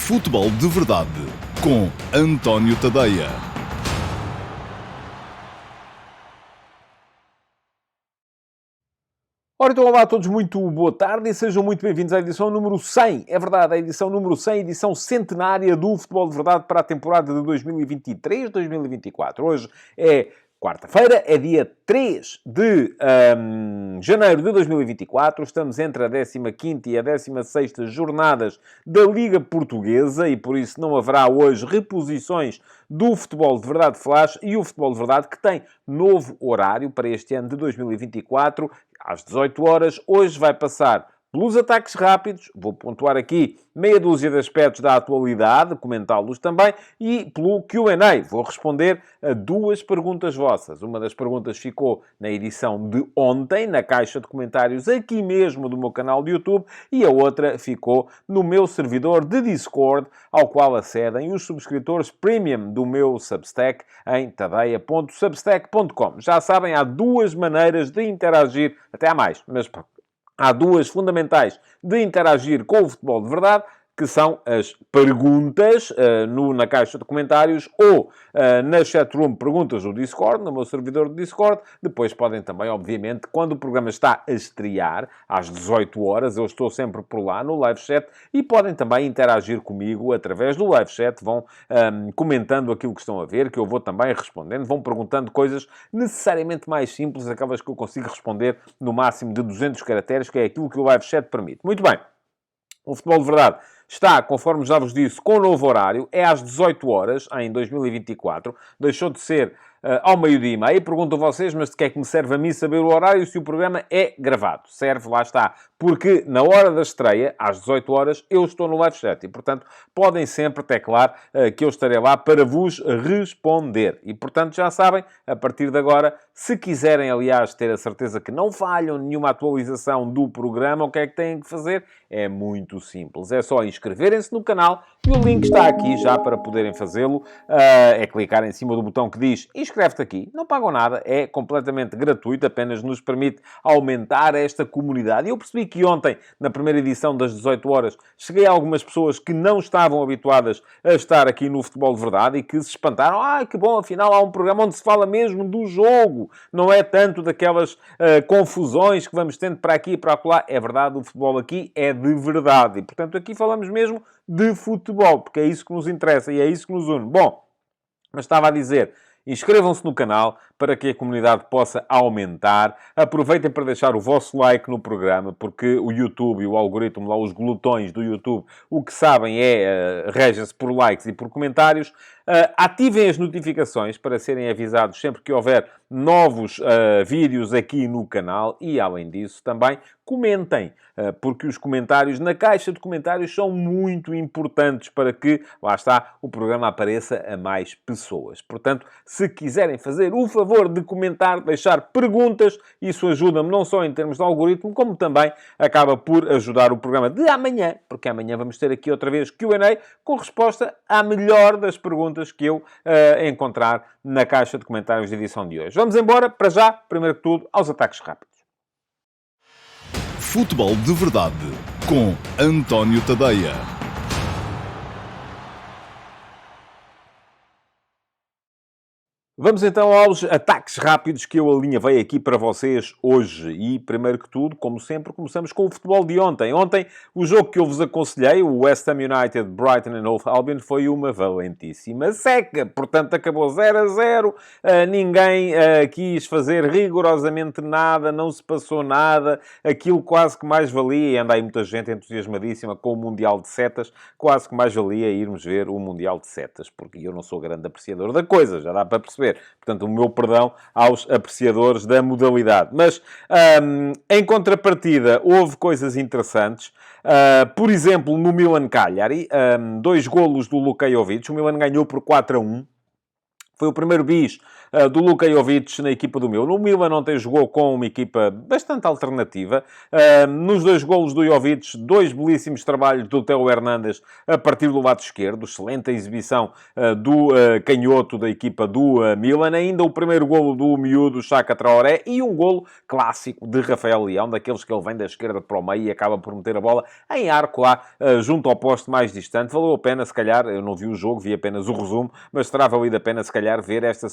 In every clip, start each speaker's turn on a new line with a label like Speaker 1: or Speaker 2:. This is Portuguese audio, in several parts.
Speaker 1: Futebol de Verdade com António Tadeia.
Speaker 2: Ora, então, olá a todos, muito boa tarde e sejam muito bem-vindos à edição número 100. É verdade, a edição número 100, edição centenária do Futebol de Verdade para a temporada de 2023-2024. Hoje é quarta-feira, é dia 3 de janeiro de 2024. Estamos entre a 15ª e a 16ª jornadas da Liga Portuguesa e por isso não haverá hoje reposições do Futebol de Verdade Flash e o Futebol de Verdade que tem novo horário para este ano de 2024, às 18 horas. Hoje vai passar pelos ataques rápidos, vou pontuar aqui meia dúzia de aspectos da atualidade, comentá-los também, e pelo Q&A. Vou responder a duas perguntas vossas. Uma das perguntas ficou na edição de ontem, na caixa de comentários aqui mesmo do meu canal de YouTube, e a outra ficou no meu servidor de Discord, ao qual acedem os subscritores premium do meu Substack em tadeia.substack.com. Já sabem, há duas maneiras de interagir, até há mais, mas há duas fundamentais de interagir com o Futebol de Verdade, que são as perguntas na caixa de comentários ou na chatroom perguntas do Discord, no meu servidor de Discord. Depois podem também, obviamente, quando o programa está a estrear, às 18 horas, eu estou sempre por lá no live chat e podem também interagir comigo através do live chat. Vão comentando aquilo que estão a ver, que eu vou também respondendo. Vão perguntando coisas necessariamente mais simples, aquelas que eu consigo responder no máximo de 200 caracteres, que é aquilo que o live chat permite. Muito bem. O Futebol de Verdade está, conforme já vos disse, com o novo horário. É às 18 horas, em 2024. Deixou de ser ao meio-dia e meio. Pergunto a vocês, mas de que é que me serve a mim saber o horário se o programa é gravado? Serve, lá está. Porque na hora da estreia, às 18 horas, eu estou no live chat. E, portanto, podem sempre teclar que eu estarei lá para vos responder. E, portanto, já sabem, a partir de agora, se quiserem, aliás, ter a certeza que não falham nenhuma atualização do programa, o que é que têm que fazer? É muito simples. É só inscreverem-se no canal e o link está aqui já para poderem fazê-lo. É clicar em cima do botão que diz inscreve-te aqui. Não pagam nada, é completamente gratuito, apenas nos permite aumentar esta comunidade. E eu percebi que ontem, na primeira edição das 18 horas, cheguei a algumas pessoas que não estavam habituadas a estar aqui no Futebol de Verdade e que se espantaram. Que bom, afinal há um programa onde se fala mesmo do jogo. Não é tanto daquelas confusões que vamos tendo para aqui e para acolá. É verdade, o futebol aqui é de verdade. E, portanto, aqui falamos mesmo de futebol, porque é isso que nos interessa e é isso que nos une. Bom, mas estava a dizer, inscrevam-se no canal para que a comunidade possa aumentar. Aproveitem para deixar o vosso like no programa, porque o YouTube e o algoritmo, lá os glutões do YouTube, o que sabem regem-se por likes e por comentários. Ativem as notificações para serem avisados sempre que houver novos vídeos aqui no canal e, além disso, também comentem, porque os comentários na caixa de comentários são muito importantes para que, lá está, o programa apareça a mais pessoas. Portanto, se quiserem fazer o favor de comentar, deixar perguntas, isso ajuda-me não só em termos de algoritmo, como também acaba por ajudar o programa de amanhã, porque amanhã vamos ter aqui outra vez Q&A com resposta à melhor das perguntas que eu encontrar na caixa de comentários da edição de hoje. Vamos embora, para já, primeiro que tudo, aos ataques rápidos.
Speaker 1: Futebol de Verdade com António Tadeia.
Speaker 2: Vamos então aos ataques rápidos que eu alinhavei aqui para vocês hoje. E, primeiro que tudo, como sempre, começamos com o futebol de ontem. Ontem, o jogo que eu vos aconselhei, o West Ham United, Brighton and Hove Albion, foi uma valentíssima seca. Portanto, acabou 0-0. Ninguém quis fazer rigorosamente nada, não se passou nada. Aquilo quase que mais valia, e anda aí muita gente entusiasmadíssima com o Mundial de Setas, quase que mais valia irmos ver o Mundial de Setas, porque eu não sou grande apreciador da coisa, já dá para perceber. Portanto, o meu perdão aos apreciadores da modalidade. Mas, em contrapartida, houve coisas interessantes. Por exemplo, no Milan-Cagliari, 2 golos do Luka Jovic. O Milan ganhou por 4-1. Foi o primeiro bis do Luka Jovic na equipa do Milan. O Milan ontem jogou com uma equipa bastante alternativa. Nos 2 golos do Jovic, 2 belíssimos trabalhos do Theo Hernandes a partir do lado esquerdo. Excelente exibição do canhoto da equipa do Milan. Ainda o primeiro golo do miúdo Chaka Traoré e um golo clássico de Rafael Leão, daqueles que ele vem da esquerda para o meio e acaba por meter a bola em arco lá, junto ao poste mais distante. Valeu a pena, se calhar, eu não vi o jogo, vi apenas o resumo, mas terá valido a pena, se calhar, ver esta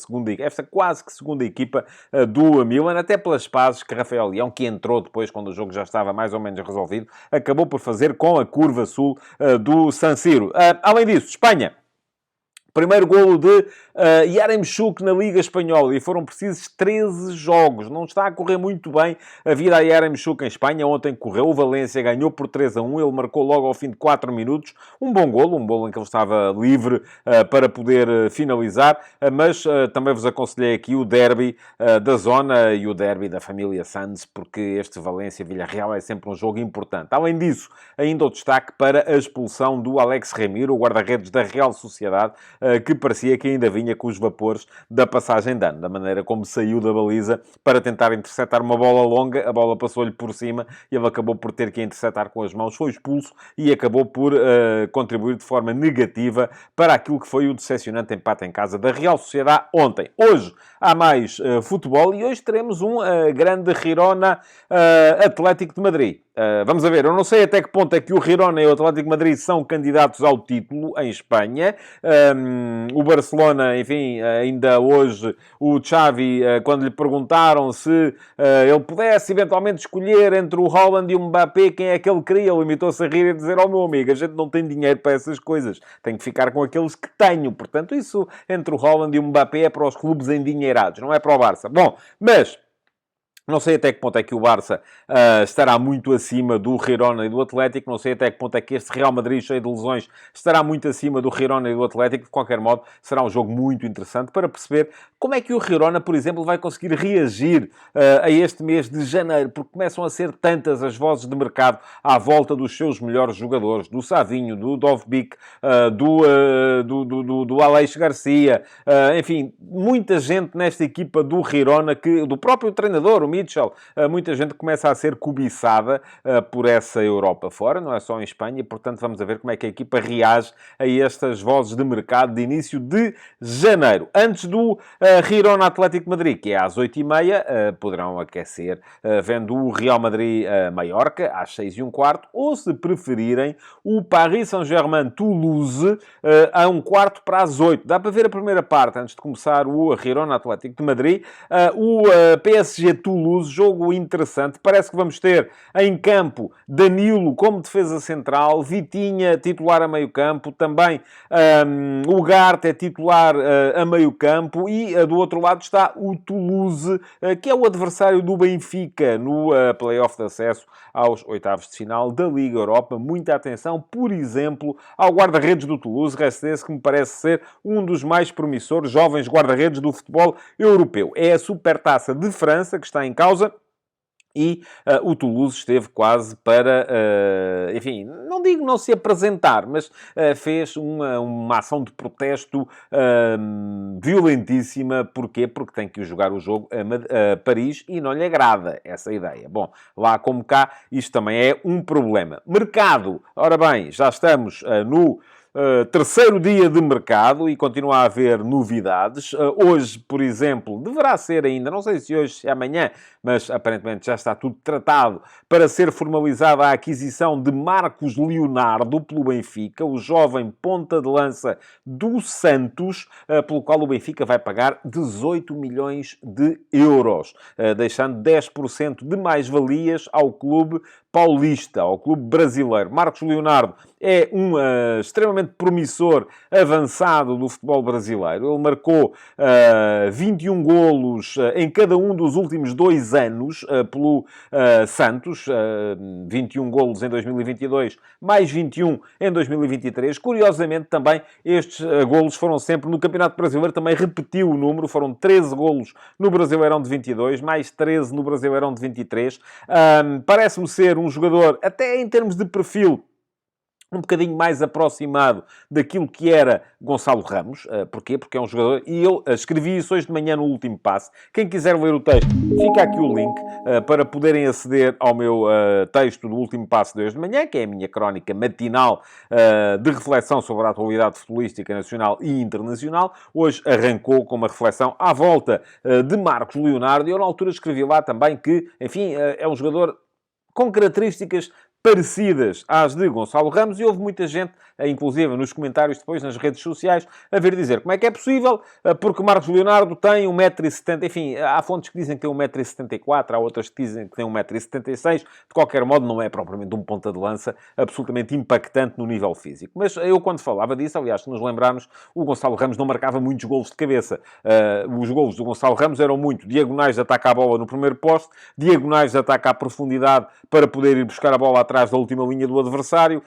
Speaker 2: quase que segunda equipa do Milan, até pelas pazes que Rafael Leão, que entrou depois, quando o jogo já estava mais ou menos resolvido, acabou por fazer com a curva sul do San Siro. Além disso, Espanha. Primeiro golo de Yaremchuk na Liga Espanhola e foram precisos 13 jogos. Não está a correr muito bem a vida a Yaremchuk em Espanha. Ontem correu, o Valência ganhou por 3-1. Ele marcou logo ao fim de 4 minutos. Um golo em que ele estava livre para poder finalizar. Mas também vos aconselhei aqui o derby da zona e o derby da família Sanz, porque este Valência-Villarreal é sempre um jogo importante. Além disso, ainda o destaque para a expulsão do Alex Remiro, o guarda-redes da Real Sociedade, que parecia que ainda vinha com os vapores da passagem de ano, da maneira como saiu da baliza para tentar interceptar uma bola longa, a bola passou-lhe por cima e ele acabou por ter que interceptar com as mãos, foi expulso e acabou por contribuir de forma negativa para aquilo que foi o decepcionante empate em casa da Real Sociedade ontem. Hoje há mais futebol e hoje teremos um grande Girona Atlético de Madrid. Vamos a ver, eu não sei até que ponto é que o Girona e o Atlético de Madrid são candidatos ao título em Espanha. O Barcelona, enfim, ainda hoje o Xavi, quando lhe perguntaram se ele pudesse eventualmente escolher entre o Haaland e o Mbappé, quem é que ele queria, limitou-se a rir e a dizer: "Oh, meu amigo, a gente não tem dinheiro para essas coisas, tenho que ficar com aqueles que tenho." Portanto, isso entre o Haaland e o Mbappé é para os clubes endinheirados, não é para o Barça. Bom, mas não sei até que ponto é que o Barça estará muito acima do Girona e do Atlético. Não sei até que ponto é que este Real Madrid, cheio de lesões, estará muito acima do Girona e do Atlético. De qualquer modo, será um jogo muito interessante para perceber como é que o Girona, por exemplo, vai conseguir reagir a este mês de janeiro, porque começam a ser tantas as vozes de mercado à volta dos seus melhores jogadores, do Savinho, do Dovbyk, do Aleix Garcia, enfim, muita gente nesta equipa do Girona, do próprio treinador, o Mitchell, muita gente começa a ser cobiçada por essa Europa fora, não é só em Espanha, e portanto vamos a ver como é que a equipa reage a estas vozes de mercado de início de janeiro. Antes do Girona Atlético de Madrid, que é às 8h30, poderão aquecer vendo o Real Madrid-Mallorca às 6h15, ou se preferirem o Paris Saint-Germain Toulouse a 1/4 para as 8. Dá para ver a primeira parte antes de começar o Girona Atlético de Madrid. O PSG Toulouse, jogo interessante. Parece que vamos ter em campo Danilo como defesa central, Vitinha titular a meio campo, também o Ugarte é titular a meio campo e do outro lado está o Toulouse, que é o adversário do Benfica no play-off de acesso aos oitavos de final da Liga Europa. Muita atenção, por exemplo, ao guarda-redes do Toulouse, Restes, que me parece ser um dos mais promissores jovens guarda-redes do futebol europeu. É a Supertaça de França que está em causa. E o Toulouse esteve quase para, enfim, não digo não se apresentar, mas fez uma ação de protesto violentíssima. Porquê? Porque tem que jogar o jogo a Paris e não lhe agrada essa ideia. Bom, lá como cá, isto também é um problema. Mercado. Ora bem, já estamos no terceiro dia de mercado e continua a haver novidades. Hoje, por exemplo, deverá ser ainda, não sei se hoje, se amanhã, mas aparentemente já está tudo tratado para ser formalizada a aquisição de Marcos Leonardo pelo Benfica, o jovem ponta de lança do Santos, pelo qual o Benfica vai pagar 18 milhões de euros, deixando 10% de mais-valias ao clube paulista, ao clube brasileiro. Marcos Leonardo é um extremamente promissor avançado do futebol brasileiro. Ele marcou 21 golos em cada um dos últimos 2 anos pelo Santos. 21 golos em 2022, mais 21 em 2023. Curiosamente, também, estes golos foram sempre no Campeonato Brasileiro. Também repetiu o número. Foram 13 golos no Brasileirão de 22, mais 13 no Brasileirão de 23. Parece-me ser um jogador, até em termos de perfil, um bocadinho mais aproximado daquilo que era Gonçalo Ramos. Porquê? Porque é um jogador... E eu escrevi isso hoje de manhã no último passo. Quem quiser ler o texto, fica aqui o link para poderem aceder ao meu texto do último passo de hoje de manhã, que é a minha crónica matinal de reflexão sobre a atualidade futebolística nacional e internacional. Hoje arrancou com uma reflexão à volta de Marcos Leonardo. E eu, na altura, escrevi lá também que, enfim, é um jogador com características parecidas às de Gonçalo Ramos, e houve muita gente, inclusive nos comentários depois nas redes sociais, a vir dizer como é que é possível, porque Marcos Leonardo tem 1,70 m, enfim, há fontes que dizem que tem 1,74 m, há outras que dizem que tem 1,76 m, de qualquer modo não é propriamente um ponta de lança absolutamente impactante no nível físico. Mas eu, quando falava disso, aliás, se nos lembrarmos, o Gonçalo Ramos não marcava muitos golos de cabeça. Os golos do Gonçalo Ramos eram muito diagonais de ataque à bola no primeiro poste, diagonais de ataque à profundidade para poder ir buscar a bola atrás da última linha do adversário,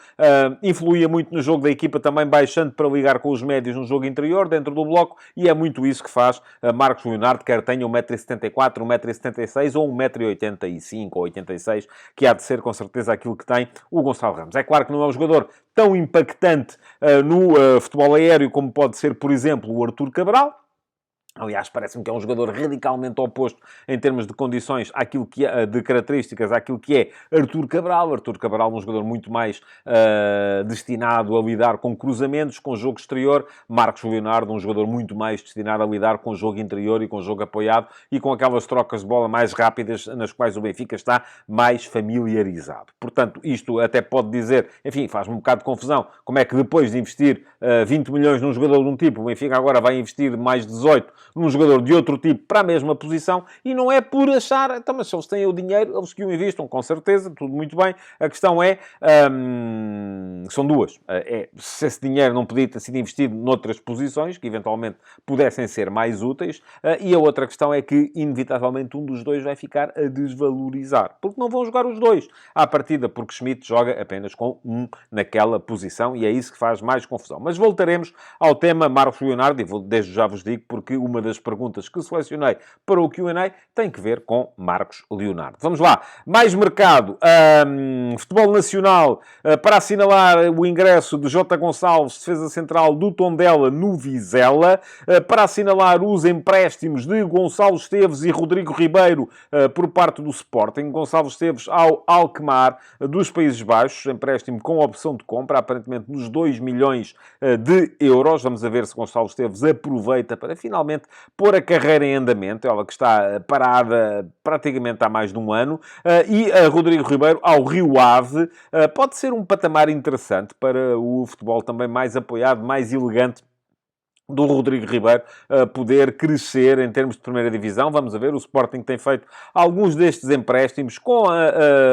Speaker 2: influía muito no jogo da equipa, também baixando para ligar com os médios no jogo interior, dentro do bloco, e é muito isso que faz Marcos Leonardo, quer tenha 1,74 m, 1,76 m ou 1,85 m ou 86 m, que há de ser com certeza aquilo que tem o Gonçalo Ramos. É claro que não é um jogador tão impactante no futebol aéreo como pode ser, por exemplo, o Artur Cabral. Aliás, parece-me que é um jogador radicalmente oposto em termos de condições àquilo que é, de características àquilo que é Artur Cabral. Artur Cabral é um jogador muito mais destinado a lidar com cruzamentos, com jogo exterior. Marcos Leonardo, um jogador muito mais destinado a lidar com jogo interior e com jogo apoiado e com aquelas trocas de bola mais rápidas nas quais o Benfica está mais familiarizado. Portanto, isto até pode dizer, enfim, faz-me um bocado de confusão, como é que depois de investir 20 milhões num jogador de um tipo, o Benfica agora vai investir mais 18 num jogador de outro tipo para a mesma posição, e não é por achar, então, mas se eles têm o dinheiro, eles que o investam, com certeza, tudo muito bem. A questão é, são duas. Se esse dinheiro não podia ter sido investido noutras posições, que eventualmente pudessem ser mais úteis, e a outra questão é que, inevitavelmente, um dos dois vai ficar a desvalorizar, porque não vão jogar os dois à partida, porque Schmidt joga apenas com um naquela posição, e é isso que faz mais confusão. Mas voltaremos ao tema Marcos Leonardo, e desde já vos digo, porque uma das perguntas que selecionei para o Q&A tem que ver com Marcos Leonardo. Vamos lá. Mais mercado. Futebol nacional, para assinalar o ingresso de Jota Gonçalves, defesa central do Tondela, no Vizela. Para assinalar os empréstimos de Gonçalo Esteves e Rodrigo Ribeiro por parte do Sporting. Gonçalo Esteves ao Alkmaar dos Países Baixos. Empréstimo com opção de compra, aparentemente nos 2 milhões de euros. Vamos a ver se Gonçalo Esteves aproveita para finalmente pôr a carreira em andamento, ela que está parada praticamente há mais de um ano, e Rodrigo Ribeiro ao Rio Ave. Pode ser um patamar interessante para o futebol também mais apoiado, mais elegante do Rodrigo Ribeiro poder crescer em termos de primeira divisão. Vamos a ver, o Sporting tem feito alguns destes empréstimos, com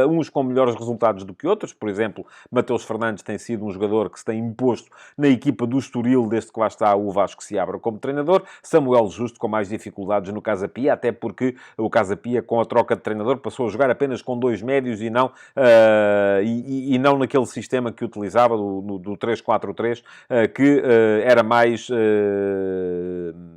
Speaker 2: uns com melhores resultados do que outros. Por exemplo, Mateus Fernandes tem sido um jogador que se tem imposto na equipa do Estoril, desde que lá está o Vasco Seabra como treinador. Samuel Justo com mais dificuldades no Casa Pia, até porque o Casa Pia, com a troca de treinador, passou a jogar apenas com 2 médios e não, não naquele sistema que utilizava, do 3-4-3, que era mais...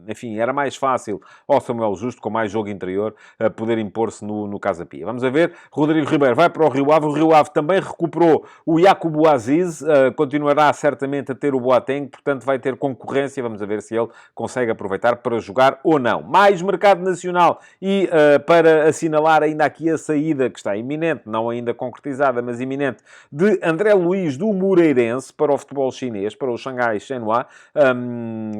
Speaker 2: enfim, era mais fácil ao Samuel Justo, com mais jogo interior, poder impor-se no Casa Pia. Vamos a ver. Rodrigo Ribeiro vai para o Rio Ave. O Rio Ave também recuperou o Yakubu Aziz. Continuará certamente a ter o Boateng, portanto vai ter concorrência. Vamos a ver se ele consegue aproveitar para jogar ou não. Mais mercado nacional e para assinalar ainda aqui a saída, que está iminente, não ainda concretizada, mas iminente, de André Luiz do Moreirense para o futebol chinês, para o Shanghai Shenhua.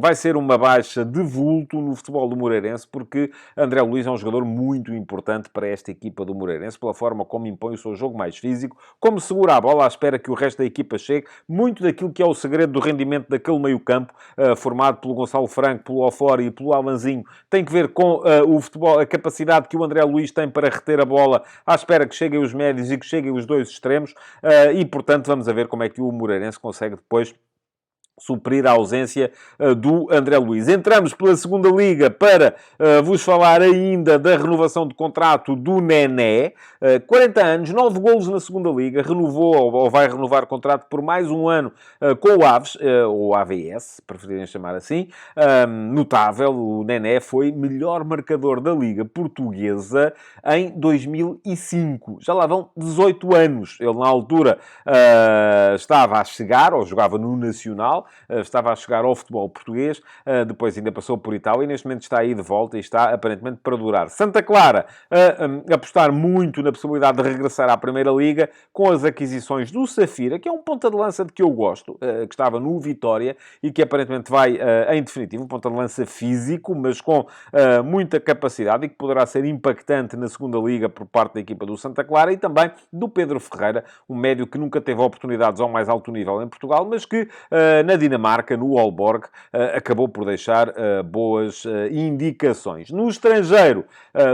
Speaker 2: Vai ser uma baixa de vulto no futebol do Moreirense, porque André Luiz é um jogador muito importante para esta equipa do Moreirense, pela forma como impõe o seu jogo mais físico, como segura a bola à espera que o resto da equipa chegue, muito daquilo que é o segredo do rendimento daquele meio-campo, formado pelo Gonçalo Franco, pelo Ofori e pelo Alanzinho, tem que ver com o futebol, a capacidade que o André Luiz tem para reter a bola à espera que cheguem os médios e que cheguem os dois extremos, e portanto vamos a ver como é que o Moreirense consegue depois suprir a ausência do André Luiz. Entramos pela segunda liga para vos falar ainda da renovação de contrato do Nené. 40 anos, 9 golos na segunda liga, renovou ou vai renovar contrato por mais um ano com o Aves, ou AVS, se preferirem chamar assim. Notável, o Nené foi melhor marcador da Liga Portuguesa em 2005. Já lá vão 18 anos. Ele, na altura, estava a chegar, ou jogava no Nacional, estava a chegar ao futebol português, depois ainda passou por Itália e neste momento está aí de volta e está aparentemente para durar. Santa Clara a apostar muito na possibilidade de regressar à Primeira Liga com as aquisições do Safira, que é um ponta de lança de que eu gosto, que estava no Vitória e que aparentemente vai, em definitivo, um ponta de lança físico, mas com muita capacidade e que poderá ser impactante na segunda Liga por parte da equipa do Santa Clara, e também do Pedro Ferreira, um médio que nunca teve oportunidades ao mais alto nível em Portugal, mas que na Dinamarca, no Aalborg, acabou por deixar boas indicações. No estrangeiro,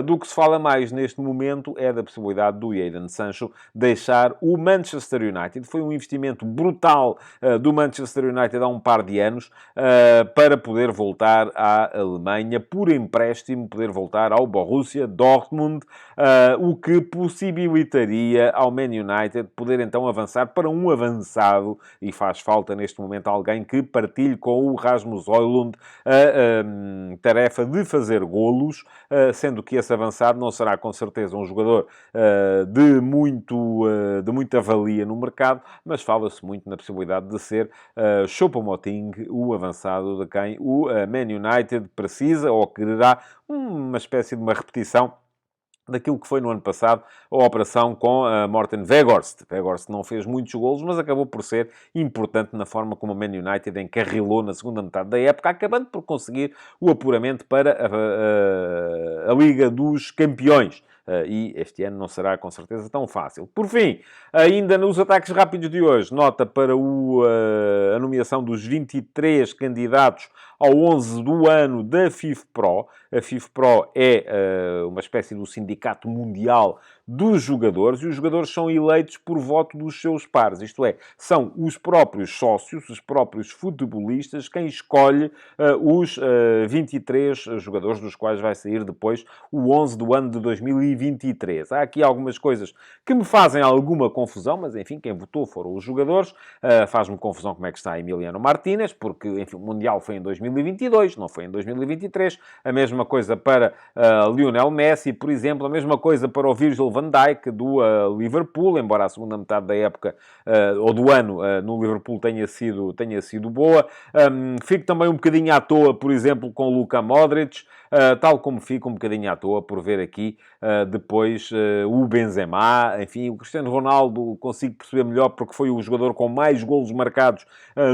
Speaker 2: do que se fala mais neste momento é da possibilidade do Jadon Sancho deixar o Manchester United. Foi um investimento brutal do Manchester United há um par de anos para poder voltar à Alemanha por empréstimo, poder voltar ao Borussia Dortmund, o que possibilitaria ao Man United poder então avançar para um avançado, e faz falta neste momento alguém que partilhe com o Rasmus Højlund a tarefa de fazer golos, sendo que esse avançado não será com certeza um jogador de muita valia no mercado, mas fala-se muito na possibilidade de ser Choupo-Moting, o avançado de quem o Man United precisa ou quererá, uma espécie de uma repetição daquilo que foi no ano passado a operação com Morten Weghorst. Weghorst não fez muitos golos, mas acabou por ser importante na forma como o Man United encarrilou na segunda metade da época, acabando por conseguir o apuramento para a Liga dos Campeões. E este ano não será, com certeza, tão fácil. Por fim, ainda nos ataques rápidos de hoje, nota para a nomeação dos 23 candidatos ao 11 do ano da FIFPro. A FIFPro é uma espécie do sindicato mundial dos jogadores, e os jogadores são eleitos por voto dos seus pares. Isto é, são os próprios sócios, os próprios futebolistas, quem escolhe os 23 jogadores, dos quais vai sair depois o 11 do ano de 2023. Há aqui algumas coisas que me fazem alguma confusão, mas enfim, quem votou foram os jogadores. Faz-me confusão como é que está Emiliano Martínez, porque enfim, o Mundial foi em 2022, não foi em 2023. A mesma coisa para Lionel Messi, por exemplo, a mesma coisa para o Virgil van Dijk, do Liverpool, embora a segunda metade da época, ou do ano, no Liverpool tenha sido boa. Fico também um bocadinho à toa, por exemplo, com o Luka Modric, tal como fico um bocadinho à toa por ver aqui depois o Benzema. Enfim, o Cristiano Ronaldo consigo perceber melhor porque foi o jogador com mais golos marcados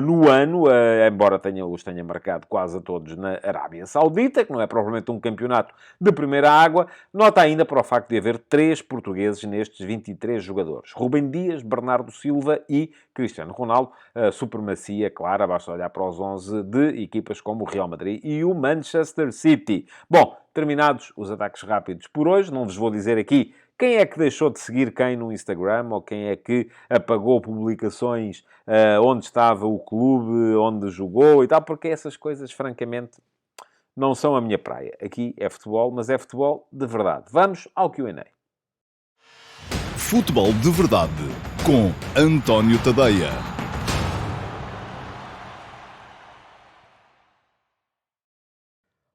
Speaker 2: no ano, embora os tenha marcado quase a todos na Arábia Saudita, que não é propriamente um campeonato de primeira água. Nota ainda para o facto de haver 3 portugueses nestes 23 jogadores: Rubem Dias, Bernardo Silva e Cristiano Ronaldo. Supremacia clara, basta olhar para os 11 de equipas como o Real Madrid e o Manchester City. Bom, terminados os ataques rápidos por hoje, não vos vou dizer aqui quem é que deixou de seguir quem no Instagram, ou quem é que apagou publicações onde estava o clube, onde jogou e tal, porque essas coisas, francamente, não são a minha praia. Aqui é futebol, mas é futebol de verdade. Vamos ao Q&A.
Speaker 1: Futebol de Verdade, com António Tadeia.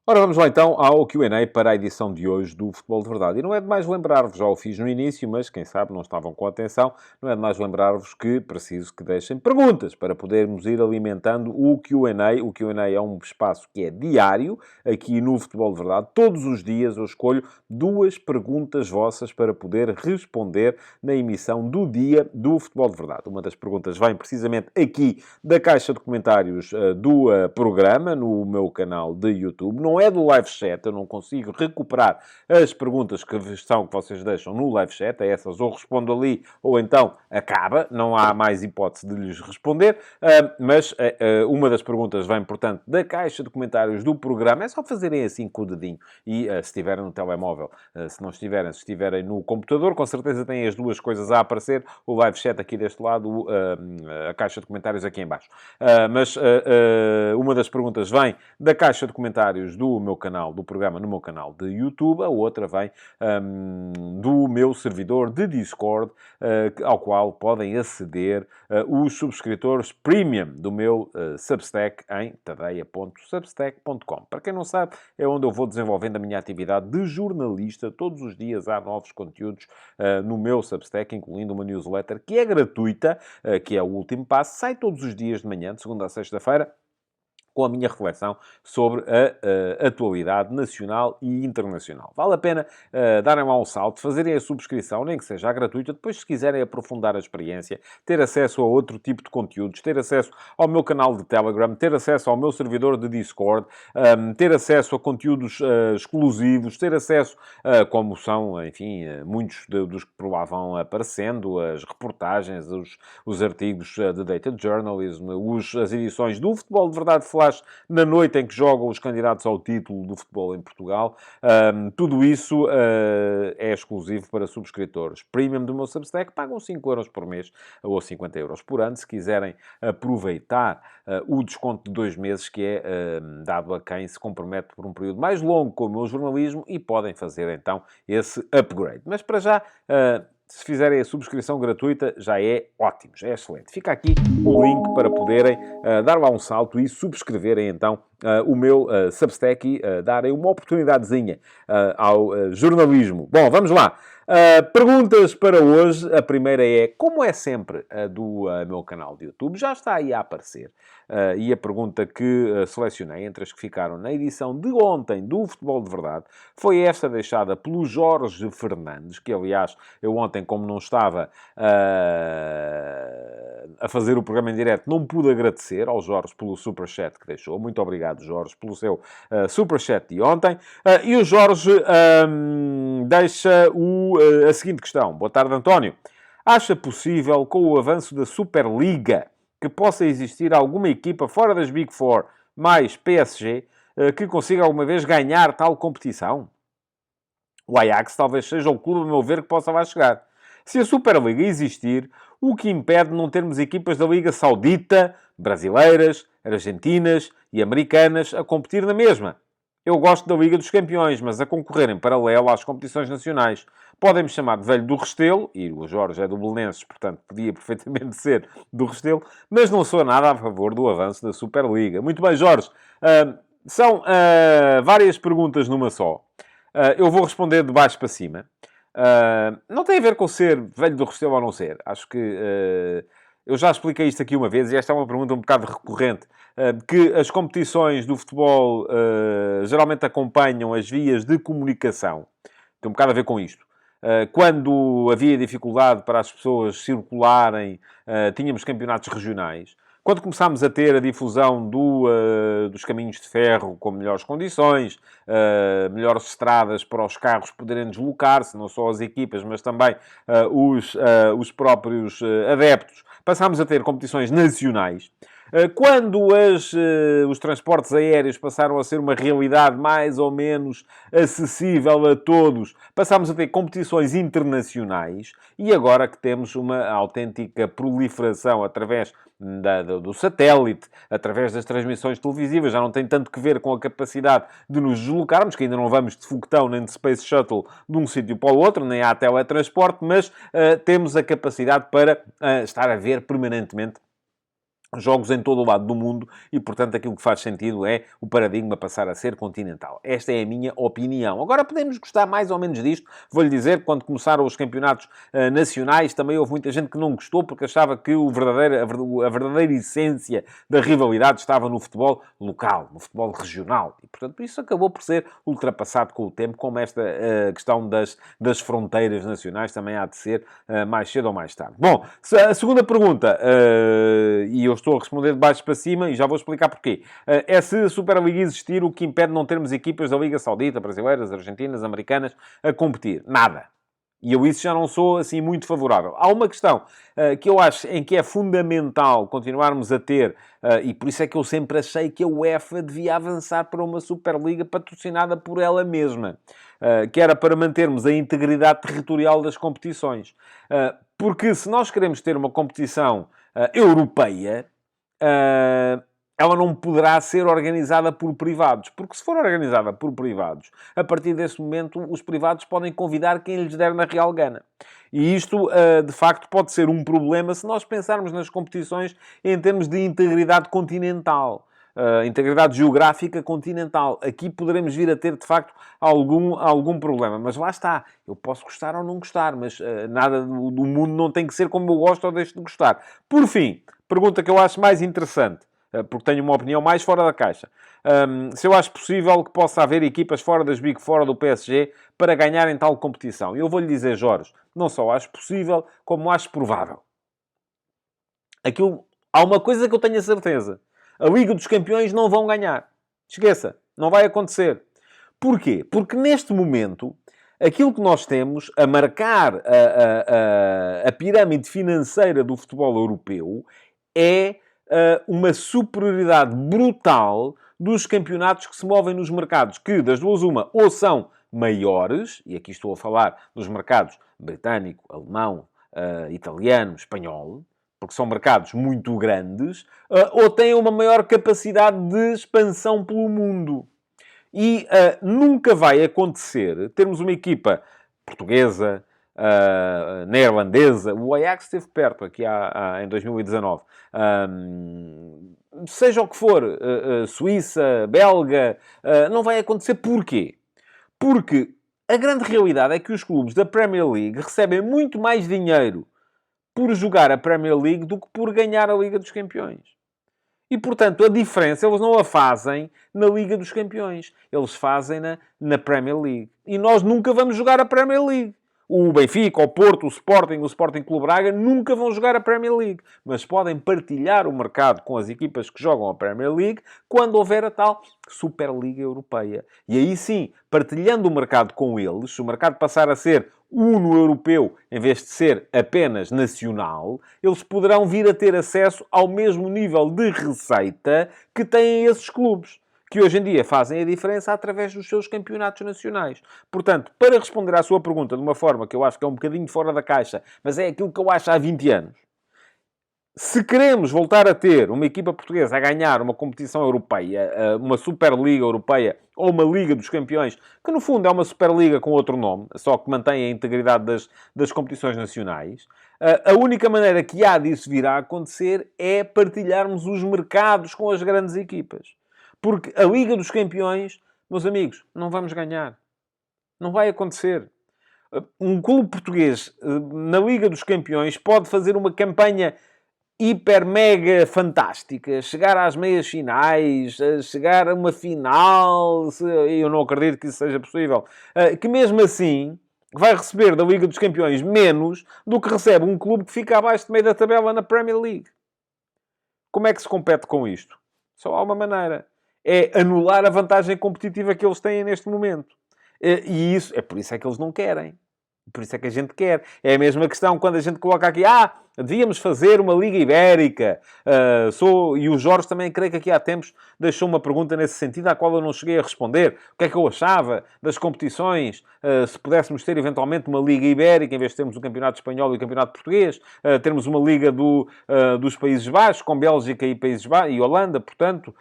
Speaker 2: Ora, vamos lá então ao Q&A para a edição de hoje do Futebol de Verdade. E não é demais lembrar-vos, já o fiz no início, mas quem sabe não estavam com atenção, não é demais lembrar-vos que preciso que deixem perguntas para podermos ir alimentando o Q&A. O Q&A é um espaço que é diário aqui no Futebol de Verdade. Todos os dias eu escolho 2 perguntas vossas para poder responder na emissão do dia do Futebol de Verdade. Uma das perguntas vem precisamente aqui da caixa de comentários do programa, no meu canal de YouTube. Não não é do live chat, eu não consigo recuperar as perguntas que vocês deixam no live chat, a essas ou respondo ali, ou então acaba, não há mais hipótese de lhes responder, mas uma das perguntas vem, portanto, da caixa de comentários do programa, é só fazerem assim com o dedinho, e se estiverem no telemóvel, se não estiverem, se estiverem no computador, com certeza têm as duas coisas a aparecer, o live chat aqui deste lado, a caixa de comentários aqui em baixo. Mas uma das perguntas vem da caixa de comentários do meu canal, do programa no meu canal de YouTube, a outra vem do meu servidor de Discord, ao qual podem aceder os subscritores premium do meu Substack em tadeia.substack.com. Para quem não sabe, é onde eu vou desenvolvendo a minha atividade de jornalista. Todos os dias há novos conteúdos no meu Substack, incluindo uma newsletter que é gratuita, que é o Último Passo. Sai todos os dias de manhã, de segunda a sexta-feira, com a minha reflexão sobre a atualidade nacional e internacional. Vale a pena darem lá um salto, fazerem a subscrição, nem que seja gratuita, depois se quiserem aprofundar a experiência, ter acesso a outro tipo de conteúdos, ter acesso ao meu canal de Telegram, ter acesso ao meu servidor de Discord, ter acesso a conteúdos exclusivos, ter acesso, como são, enfim, muitos dos que por lá vão aparecendo, as reportagens, os artigos de Data Journalism, as edições do Futebol de Verdade Flash, na noite em que jogam os candidatos ao título do futebol em Portugal. Tudo isso é exclusivo para subscritores premium do meu Substack. Pagam 5 euros por mês ou 50 euros por ano, se quiserem aproveitar o desconto de 2 meses que é dado a quem se compromete por um período mais longo com o meu jornalismo, e podem fazer então esse upgrade. Mas para já, se fizerem a subscrição gratuita, já é ótimo, já é excelente. Fica aqui o link para poderem dar lá um salto e subscreverem então o meu Substack e darem uma oportunidadezinha ao jornalismo. Bom, vamos lá. Perguntas para hoje. A primeira é, como é sempre a do meu canal de YouTube, já está aí a aparecer. E a pergunta que selecionei entre as que ficaram na edição de ontem do Futebol de Verdade foi esta deixada pelo Jorge Fernandes, que aliás, eu ontem, como não estava a fazer o programa em direto, não pude agradecer ao Jorge pelo superchat que deixou. Muito obrigado, Jorge, pelo seu superchat de ontem. E o Jorge deixa a seguinte questão. Boa tarde, António. Acha possível, com o avanço da Superliga, que possa existir alguma equipa fora das Big Four, mais PSG, que consiga alguma vez ganhar tal competição? O Ajax talvez seja o clube, a meu ver, que possa lá chegar. Se a Superliga existir, o que impede não termos equipas da Liga Saudita, brasileiras, argentinas e americanas a competir na mesma? Eu gosto da Liga dos Campeões, mas a concorrer em paralelo às competições nacionais. Podem-me chamar de velho do Restelo, e o Jorge é do Belenenses, portanto podia perfeitamente ser do Restelo, mas não sou nada a favor do avanço da Superliga. Muito bem, Jorge. São várias perguntas numa só. Eu vou responder de baixo para cima. Não tem a ver com ser velho do Restelo ou não ser. Acho que eu já expliquei isto aqui uma vez, e esta é uma pergunta um bocado recorrente, que as competições do futebol geralmente acompanham as vias de comunicação. Tem um bocado a ver com isto. Quando havia dificuldade para as pessoas circularem, tínhamos campeonatos regionais. Quando começámos a ter a difusão dos caminhos de ferro com melhores condições, melhores estradas para os carros poderem deslocar-se, não só as equipas, mas também os próprios adeptos, passámos a ter competições nacionais. Quando os transportes aéreos passaram a ser uma realidade mais ou menos acessível a todos, passámos a ter competições internacionais, e agora que temos uma autêntica proliferação através do satélite, através das transmissões televisivas, já não tem tanto que ver com a capacidade de nos deslocarmos, que ainda não vamos de foguetão nem de Space Shuttle de um sítio para o outro, nem há teletransporte, mas temos a capacidade para estar a ver permanentemente jogos em todo o lado do mundo, e, portanto, aquilo que faz sentido é o paradigma passar a ser continental. Esta é a minha opinião. Agora, podemos gostar mais ou menos disto. Vou-lhe dizer que quando começaram os campeonatos nacionais, também houve muita gente que não gostou, porque achava que a verdadeira essência da rivalidade estava no futebol local, no futebol regional. E, portanto, isso acabou por ser ultrapassado com o tempo, como esta questão das fronteiras nacionais também há de ser mais cedo ou mais tarde. Bom, a segunda pergunta, e eu estou a responder de baixo para cima e já vou explicar porquê. É se a Superliga existir, o que impede não termos equipas da Liga Saudita, brasileiras, argentinas, americanas, a competir. Nada. E eu isso já não sou, assim, muito favorável. Há uma questão que eu acho em que é fundamental continuarmos a ter, e por isso é que eu sempre achei que a UEFA devia avançar para uma Superliga patrocinada por ela mesma, que era para mantermos a integridade territorial das competições. Porque se nós queremos ter uma competição europeia, ela não poderá ser organizada por privados. Porque se for organizada por privados, a partir desse momento, os privados podem convidar quem lhes der na real gana. E isto, de facto, pode ser um problema se nós pensarmos nas competições em termos de integridade continental. Integridade geográfica continental. Aqui poderemos vir a ter, de facto, algum problema. Mas lá está. Eu posso gostar ou não gostar, mas nada do mundo não tem que ser como eu gosto ou deixo de gostar. Por fim, pergunta que eu acho mais interessante, porque tenho uma opinião mais fora da caixa. Se eu acho possível que possa haver equipas fora das Big Four do PSG para ganharem tal competição. E eu vou-lhe dizer, Jorge, não só acho possível, como acho provável. Há uma coisa que eu tenho a certeza. A Liga dos Campeões não vão ganhar. Esqueça. Não vai acontecer. Porquê? Porque neste momento, aquilo que nós temos a marcar a pirâmide financeira do futebol europeu é uma superioridade brutal dos campeonatos que se movem nos mercados, que, das duas uma, ou são maiores, e aqui estou a falar dos mercados britânico, alemão, italiano, espanhol, porque são mercados muito grandes, ou têm uma maior capacidade de expansão pelo mundo. E nunca vai acontecer termos uma equipa portuguesa, neerlandesa, o Ajax esteve perto aqui em 2019, seja o que for, Suíça, belga, não vai acontecer. Porquê? Porque a grande realidade é que os clubes da Premier League recebem muito mais dinheiro por jogar a Premier League do que por ganhar a Liga dos Campeões. E, portanto, a diferença eles não a fazem na Liga dos Campeões. Eles fazem-na na Premier League. E nós nunca vamos jogar a Premier League. O Benfica, o Porto, o Sporting Clube Braga nunca vão jogar a Premier League. Mas podem partilhar o mercado com as equipas que jogam a Premier League quando houver a tal Superliga Europeia. E aí sim, partilhando o mercado com eles, se o mercado passar a ser uno europeu, em vez de ser apenas nacional, eles poderão vir a ter acesso ao mesmo nível de receita que têm esses clubes, que hoje em dia fazem a diferença através dos seus campeonatos nacionais. Portanto, para responder à sua pergunta de uma forma que eu acho que é um bocadinho fora da caixa, mas é aquilo que eu acho há 20 anos, se queremos voltar a ter uma equipa portuguesa a ganhar uma competição europeia, uma Superliga Europeia ou uma Liga dos Campeões, que no fundo é uma Superliga com outro nome, só que mantém a integridade das competições nacionais, a única maneira que há disso vir a acontecer é partilharmos os mercados com as grandes equipas. Porque a Liga dos Campeões, meus amigos, não vamos ganhar. Não vai acontecer. Um clube português na Liga dos Campeões pode fazer uma campanha hiper, mega fantástica, chegar às meias finais, chegar a uma final, eu não acredito que isso seja possível, que mesmo assim vai receber da Liga dos Campeões menos do que recebe um clube que fica abaixo de meio da tabela na Premier League. Como é que se compete com isto? Só há uma maneira. É anular a vantagem competitiva que eles têm neste momento. E isso, é por isso é que eles não querem. Por isso é que a gente quer. É a mesma questão quando a gente coloca aqui, devíamos fazer uma Liga Ibérica. E o Jorge também, creio que aqui há tempos, deixou uma pergunta nesse sentido, à qual eu não cheguei a responder. O que é que eu achava das competições? Se pudéssemos ter, eventualmente, uma Liga Ibérica, em vez de termos o Campeonato Espanhol e o Campeonato Português, termos uma Liga dos Países Baixos, com Bélgica e Países Baixos, e Holanda, portanto,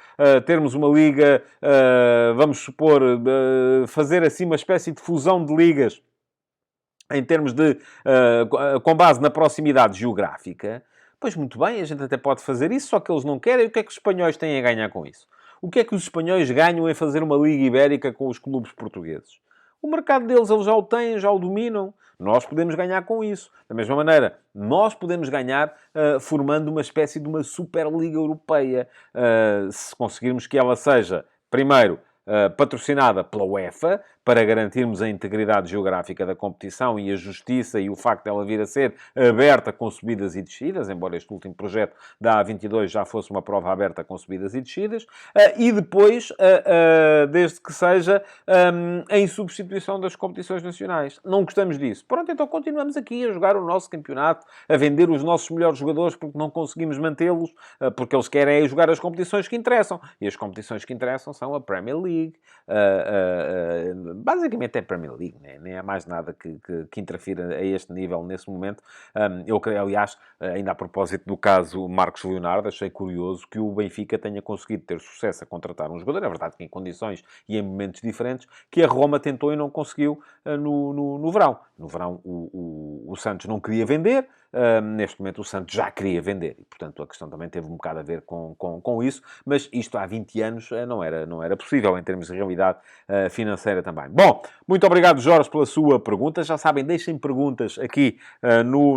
Speaker 2: termos uma Liga, vamos supor, fazer assim uma espécie de fusão de ligas, em termos de, com base na proximidade geográfica, pois muito bem, a gente até pode fazer isso, só que eles não querem. O que é que os espanhóis têm a ganhar com isso? O que é que os espanhóis ganham em fazer uma Liga Ibérica com os clubes portugueses? O mercado deles, eles já o têm, já o dominam. Nós podemos ganhar com isso. Da mesma maneira, nós podemos ganhar formando uma espécie de uma Superliga Europeia. Se conseguirmos que ela seja, primeiro, patrocinada pela UEFA, para garantirmos a integridade geográfica da competição e a justiça e o facto dela vir a ser aberta com subidas e descidas, embora este último projeto da A22 já fosse uma prova aberta com subidas e descidas, e depois, desde que seja em substituição das competições nacionais. Não gostamos disso. Pronto, então continuamos aqui a jogar o nosso campeonato, a vender os nossos melhores jogadores porque não conseguimos mantê-los, porque eles querem jogar as competições que interessam. E as competições que interessam são a Premier League, basicamente é a Premier League, né? Nem há mais nada que interfira a este nível nesse momento. Eu creio, aliás, ainda a propósito do caso Marcos Leonardo, achei curioso que o Benfica tenha conseguido ter sucesso a contratar um jogador, é verdade que em condições e em momentos diferentes, que a Roma tentou e não conseguiu no verão. No verão o Santos não queria vender, neste momento o Santos já queria vender, e portanto a questão também teve um bocado a ver com isso, mas isto há 20 anos não era possível em termos de realidade financeira também. Bom, muito obrigado, Jorge, pela sua pergunta. Já sabem, deixem perguntas aqui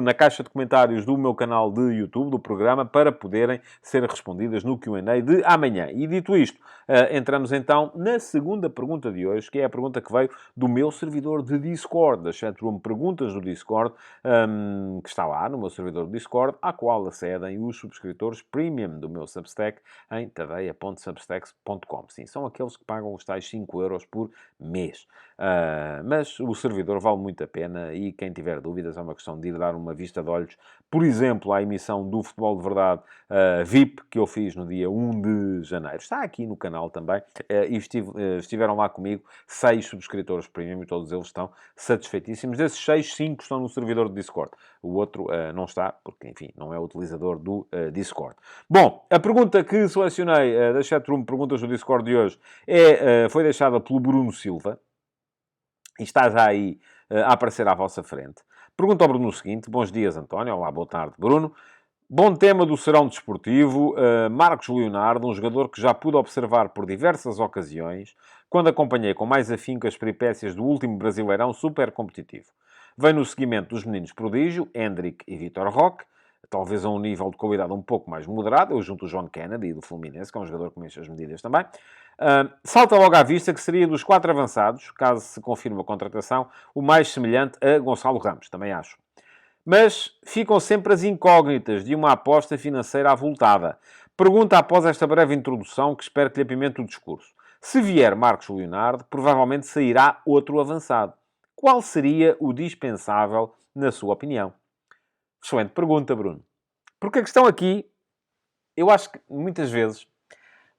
Speaker 2: na caixa de comentários do meu canal de YouTube, do programa, para poderem ser respondidas no Q&A de amanhã. E dito isto, entramos então na segunda pergunta de hoje, que é a pergunta que veio do meu servidor de Discord, da chatroom Perguntas do Discord, que está lá no meu servidor de Discord, à qual acedem os subscritores premium do meu Substack em tadeia.substack.com. Sim, são aqueles que pagam os tais 5 euros por mês. Mas o servidor vale muito a pena e quem tiver dúvidas é uma questão de ir dar uma vista de olhos, por exemplo, à emissão do Futebol de Verdade VIP, que eu fiz no dia 1 de janeiro. Está aqui no canal também. E estiveram lá comigo 6 subscritores premium e todos eles estão satisfeitíssimos. Desses 6, 5 estão no servidor do Discord. O outro não está, porque, enfim, não é utilizador do Discord. Bom, a pergunta que selecionei da chatroom Perguntas do Discord de hoje foi deixada pelo Bruno Silva. E está já aí a aparecer à vossa frente. Pergunta ao Bruno o seguinte. Bons dias, António. Olá, boa tarde, Bruno. Bom tema do Serão Desportivo. Marcos Leonardo, um jogador que já pude observar por diversas ocasiões, quando acompanhei com mais afinco as peripécias do último Brasileirão super competitivo. Vem no seguimento dos meninos prodígio, Hendrick e Vitor Roque, talvez a um nível de qualidade um pouco mais moderado. Eu junto o John Kennedy, do Fluminense, que é um jogador que mexe as medidas também. Salta logo à vista que seria dos 4 avançados, caso se confirme a contratação, o mais semelhante a Gonçalo Ramos, também acho. Mas ficam sempre as incógnitas de uma aposta financeira avultada. Pergunta após esta breve introdução, que espero que lhe apimente o discurso. Se vier Marcos Leonardo, provavelmente sairá outro avançado. Qual seria o dispensável, na sua opinião? Excelente pergunta, Bruno. Porque a questão aqui, eu acho que muitas vezes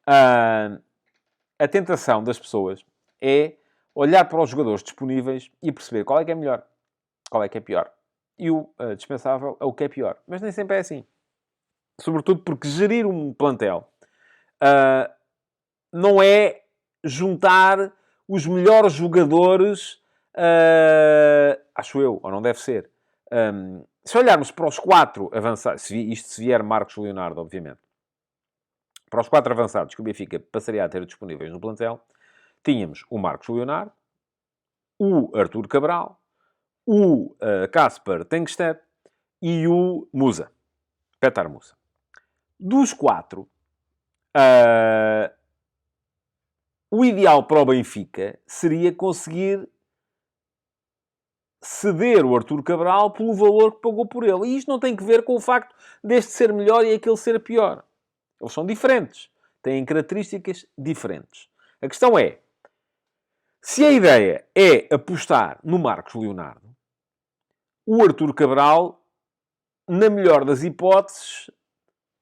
Speaker 2: a tentação das pessoas é olhar para os jogadores disponíveis e perceber qual é que é melhor, qual é que é pior. E o dispensável é o que é pior. Mas nem sempre é assim. Sobretudo porque gerir um plantel não é juntar os melhores jogadores, acho eu, ou não deve ser. Se olharmos para os 4 avançados, se vier Marcos Leonardo, obviamente, para os 4 avançados que o Benfica passaria a ter disponíveis no plantel, tínhamos o Marcos Leonardo, o Arthur Cabral, o Kasper Tengstedt e o Musa. Petar Musa. Dos 4, o ideal para o Benfica seria conseguir ceder o Arthur Cabral pelo valor que pagou por ele. E isto não tem que ver com o facto deste ser melhor e aquele ser pior. Eles são diferentes. Têm características diferentes. A questão é, se a ideia é apostar no Marcos Leonardo, o Arthur Cabral, na melhor das hipóteses,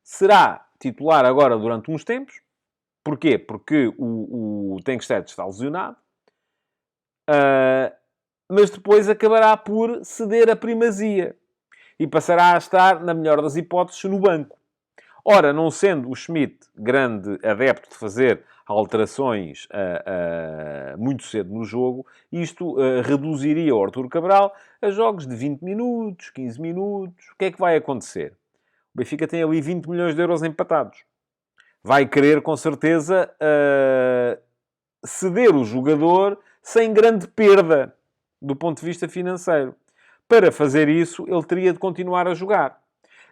Speaker 2: será titular agora durante uns tempos. Porquê? Porque o Tengstedt está lesionado. Mas depois acabará por ceder a primazia. E passará a estar, na melhor das hipóteses, no banco. Ora, não sendo o Schmidt grande adepto de fazer alterações muito cedo no jogo, isto reduziria o Arthur Cabral a jogos de 20 minutos, 15 minutos. O que é que vai acontecer? O Benfica tem ali 20 milhões de euros empatados. Vai querer, com certeza, ceder o jogador sem grande perda do ponto de vista financeiro. Para fazer isso, ele teria de continuar a jogar.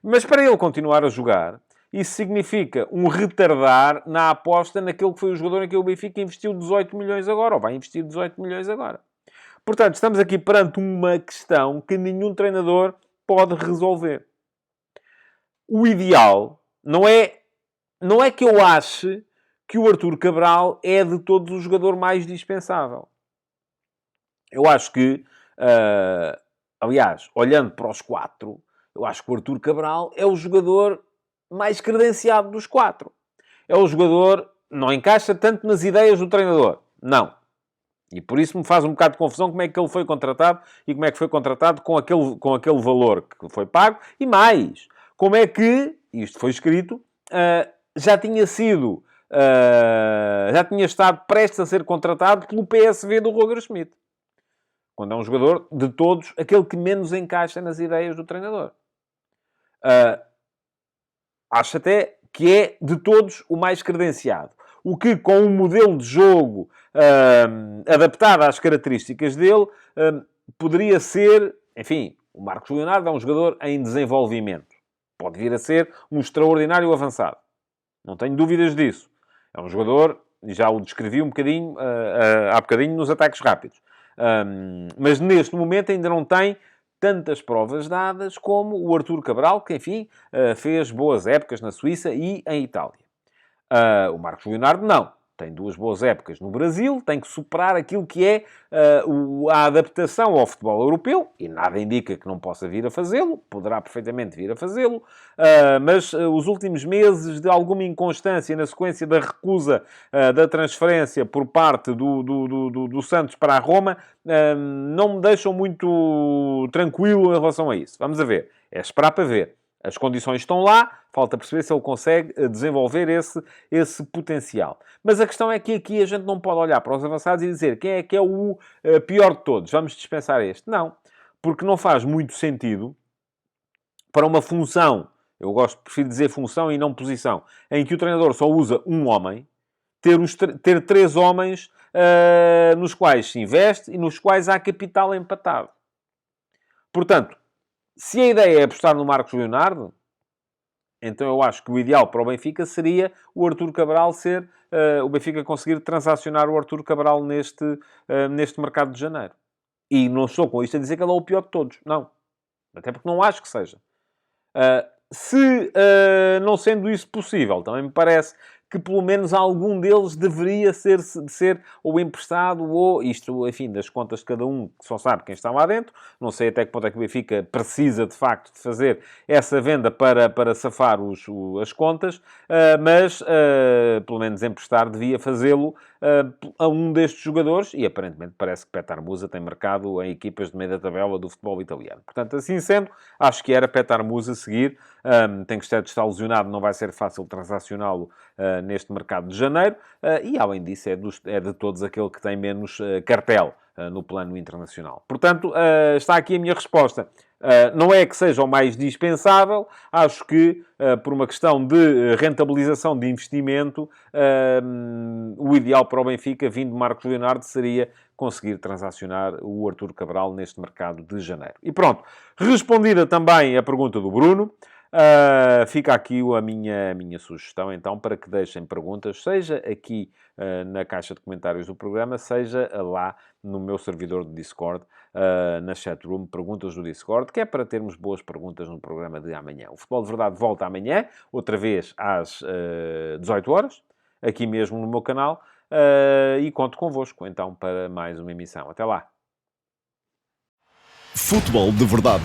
Speaker 2: Mas para ele continuar a jogar, isso significa um retardar na aposta naquele que foi o jogador em que o Benfica investiu 18 milhões agora, ou vai investir 18 milhões agora. Portanto, estamos aqui perante uma questão que nenhum treinador pode resolver. O ideal não é que eu ache que o Artur Cabral é de todos o jogador mais dispensável. Eu acho que, aliás, olhando para os 4, eu acho que o Artur Cabral é o jogador mais credenciado dos 4. É o jogador, não encaixa tanto nas ideias do treinador. Não. E por isso me faz um bocado de confusão como é que ele foi contratado e como é que foi contratado com aquele valor que foi pago. E mais, como é que, isto foi escrito, já tinha estado prestes a ser contratado pelo PSV do Roger Schmidt. Quando é um jogador, de todos, aquele que menos encaixa nas ideias do treinador. Acho até que é, de todos, o mais credenciado. O que, com um modelo de jogo adaptado às características dele, poderia ser... Enfim, o Marcos Leonardo é um jogador em desenvolvimento. Pode vir a ser um extraordinário avançado. Não tenho dúvidas disso. É um jogador, já o descrevi um bocadinho, há bocadinho, nos ataques rápidos. Mas neste momento ainda não tem tantas provas dadas como o Artur Cabral, que, enfim, fez boas épocas na Suíça e em Itália. O Marcos Leonardo não. Tem 2 boas épocas no Brasil, tem que superar aquilo que é a adaptação ao futebol europeu, e nada indica que não possa vir a fazê-lo, poderá perfeitamente vir a fazê-lo, mas os últimos meses de alguma inconstância na sequência da recusa da transferência por parte do Santos para a Roma, não me deixam muito tranquilo em relação a isso. Vamos a ver. É esperar para ver. As condições estão lá, falta perceber se ele consegue desenvolver esse potencial. Mas a questão é que aqui a gente não pode olhar para os avançados e dizer quem é que é o pior de todos. Vamos dispensar este. Não. Porque não faz muito sentido para uma função, prefiro dizer função e não posição, em que o treinador só usa um homem, ter 3 homens nos quais se investe e nos quais há capital empatado. Portanto, se a ideia é apostar no Marcos Leonardo, então eu acho que o ideal para o Benfica seria o Artur Cabral o Benfica conseguir transacionar o Artur Cabral neste mercado de janeiro. E não estou com isto a dizer que ele é o pior de todos. Não. Até porque não acho que seja. Se não sendo isso possível, também me parece que pelo menos algum deles deveria ser ou emprestado ou isto, enfim, das contas de cada um, que só sabe quem está lá dentro. Não sei até que ponto é que o Benfica precisa, de facto, de fazer essa venda para safar as contas, mas pelo menos emprestar devia fazê-lo a um destes jogadores e aparentemente parece que Petar Musa tem marcado em equipas de meio da tabela do futebol italiano. Portanto, assim sendo, acho que era Petar Musa seguir. Tem que estar lesionado, não vai ser fácil transacioná-lo neste mercado de janeiro. E, além disso, é de todos aquele que tem menos cartel no plano internacional. Portanto, está aqui a minha resposta. Não é que seja o mais dispensável. Acho que, por uma questão de rentabilização de investimento, o ideal para o Benfica, vindo de Marcos Leonardo, seria conseguir transacionar o Artur Cabral neste mercado de janeiro. E pronto. Respondida também a pergunta do Bruno, fica aqui a minha sugestão, então, para que deixem perguntas, seja aqui na caixa de comentários do programa, seja lá no meu servidor de Discord, na chatroom, perguntas do Discord, que é para termos boas perguntas no programa de amanhã. O Futebol de Verdade volta amanhã, outra vez às 18 horas, aqui mesmo no meu canal, e conto convosco, então, para mais uma emissão. Até lá!
Speaker 1: Futebol de Verdade